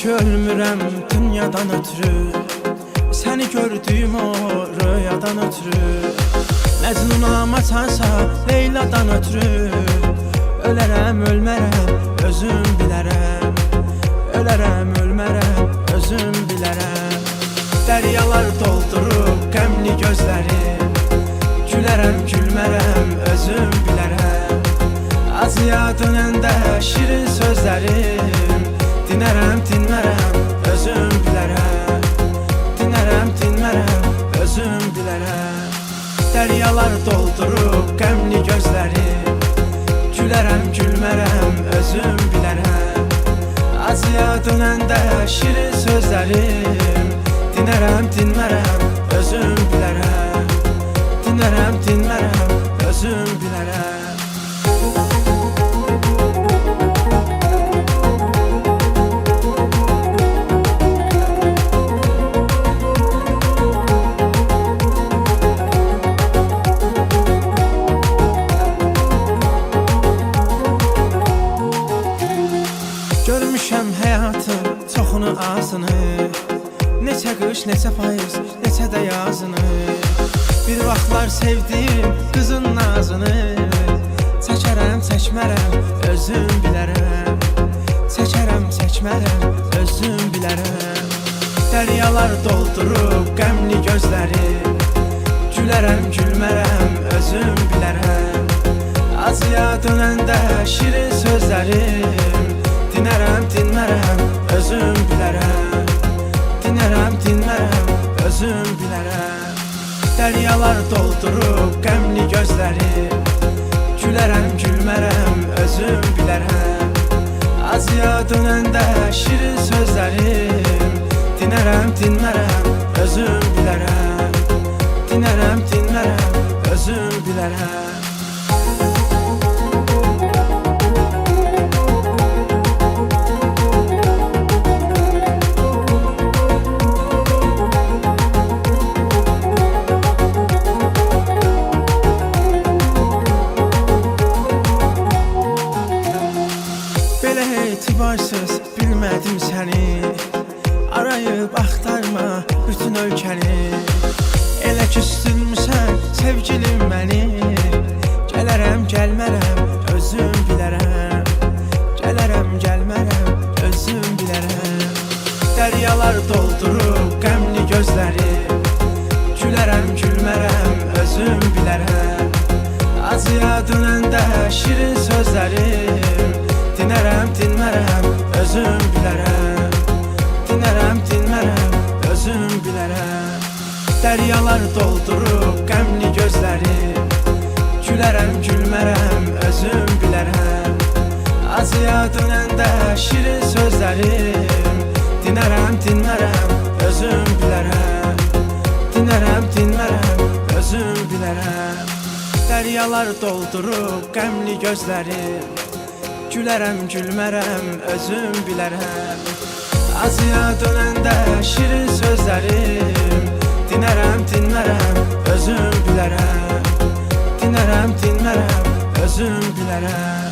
ki ölmürəm dünyadan ötürü, səni gördüyüm o rüyadan ötürü. Məcnunam açansa Leyladan ötürü, ölərəm ölmərəm özüm bilərəm, ölərəm ölmərəm özüm bilərəm. Dəryalar doldurub qəmli gözlərim, gülərəm gülmərəm özüm bilərəm. Acıya dönəndə şirin sözlərim, dinərəm dinmərəm özüm bilərəm, dinərəm dinmərəm özüm bilərəm. Dəryalar doldurub qəmli gözlərim, gülərəm gülmərəm özüm bilərəm. Acıya dönəndə şirin sözlərim, dinərəm dinmərəm özüm bilərəm, dinərəm dinmərəm özüm bilərəm. Görmüşəm həyatın çoxunu azını, neçə qış, neçə payız, neçə də yazını. Bir vaxtlar sevdim qızın nazını, çəkərəm çəkmərəm özüm bilərəm, çəkərəm çəkmərəm özüm bilərəm. Dəryalar doldurub qəmli gözlərim, gülərəm gülmərəm özüm bilərəm. Acıya dönəndə şirin sözlərim, dinərəm dinmərəm özüm bilərəm, dinərəm dinmərəm özüm bilərəm. Dəryalar doldurub qəmli gözlərim, gülərəm gülmərəm özüm bilərəm. Acıya dönəndə şirin sözlərim, dinərəm dinmərəm özüm bilərəm, dinərəm dinmərəm özüm bilərəm. Belə etibarsız bilmədim səni, arayıb axtarma bütün ölkəni. Elə küstürmüsən sevgilim məni, gələrəm gəlmərəm özüm bilərəm, gələrəm gəlmərəm özüm bilərəm. Dəryalar doldurub qəmli gözlərim, gülərəm gülmərəm özüm bilərəm. Acıya dönəndə şirin sözlərim, dinərəm dinmərəm özüm bilərəm, dinərəm dinmərəm özüm bilərəm. Dəryalar doldurub qəmli gözlərim, gülərəm gülmərəm özüm bilərəm. Acıya dönəndə şirin sözlərim, dinərəm dinmərəm özüm bilərəm, dinərəm dinmərəm özüm bilərəm. Dəryalar doldurub qəmli gözlərim, gülərəm gülmərəm özüm bilərəm. Acıya dönəndə şirin sözlərim, dinərəm dinmərəm özüm bilərəm, dinərəm dinmərəm özüm bilərəm.